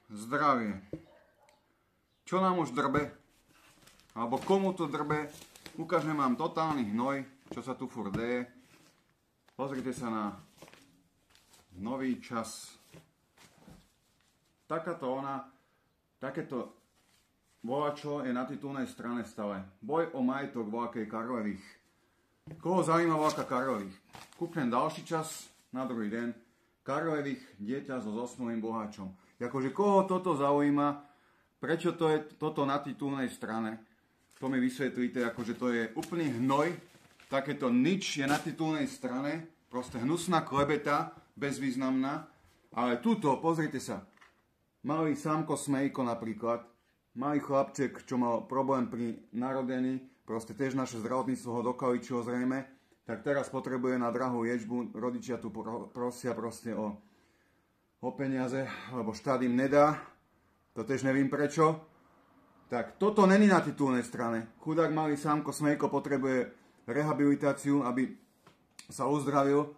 zdravie. Čo nám už drbe? Alebo komu to drbe? Ukážem vám totálny hnoj, čo sa tu furt deje. Pozrite sa na nový čas. Takéto volačo je na titulnej strane stále. Boj o majetok voľakej Karlových. Koho zaujíma voľaka Karlových? Kúknem ďalší čas na druhý deň. Karlových dieťa so zosnulým boháčom. Akože koho toto zaujíma, prečo to je toto na titulnej strane, to mi vysvetlíte, akože to je úplný hnoj, takéto nič je na titulnej strane, proste hnusná klebeta, bezvýznamná, ale tuto, pozrite sa, malý Sámko Smejko napríklad, malý chlapček, čo mal problém pri narodení, proste tiež naše zdravotníctvo ho dokaličilo zrejme, tak teraz potrebuje na drahú liečbu, rodičia tu prosia proste o peniaze, lebo štát im nedá, to tiež nevím prečo. Tak toto není na titulnej strane. Chudák malý Sámko Smejko potrebuje rehabilitáciu, aby sa uzdravil.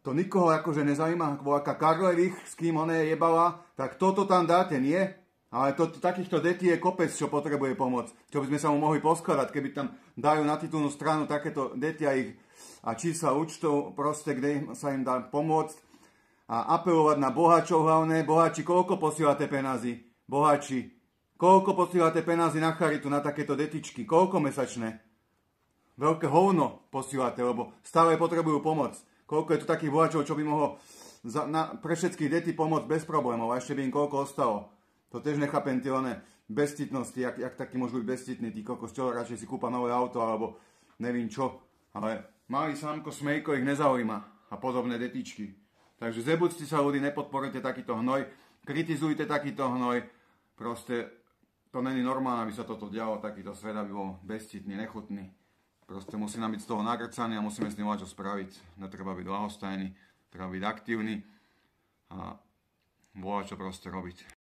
To nikoho akože nezaujíma, voľaká Karlových, s kým ona je jebala, tak toto tam dáte, nie? Ale takýchto detí je kopec, čo potrebuje pomoc. Čo by sme sa mu mohli poskladať, keby tam dajú na titulnú stranu takéto deti a čísla účtov, proste, kde sa im dá pomôcť. A apelovať na boháčov hlavne. Boháči, koľko posielate peňazí? Boháči, koľko posielate peňazí na charitu, na takéto detičky? Koľko mesačné? Veľké hovno posielate, lebo stále potrebujú pomoc. Koľko je tu takých boháčov, čo by mohlo pre všetkých detí pomôcť bez problémov. A ešte by im koľko ostalo. To tiež nechápem tie one bezcitnosti, jak takí môžu byť bezcitní, tí kokos, čo radšej si kúpa nové auto, alebo nevím čo. Ale malý Sámko Smejko ich nezaujíma a podobné detičky. Takže zebuďte sa ľudí, nepodporujte takýto hnoj, kritizujte takýto hnoj, proste to není normálne, aby sa toto dialo, takýto svet, aby bol bezcitný, nechutný. Proste musí nám byť z toho nagrcaný a musíme s ním čo spraviť. Netreba byť ľahostajný, treba byť aktívny a volať čo proste robiť.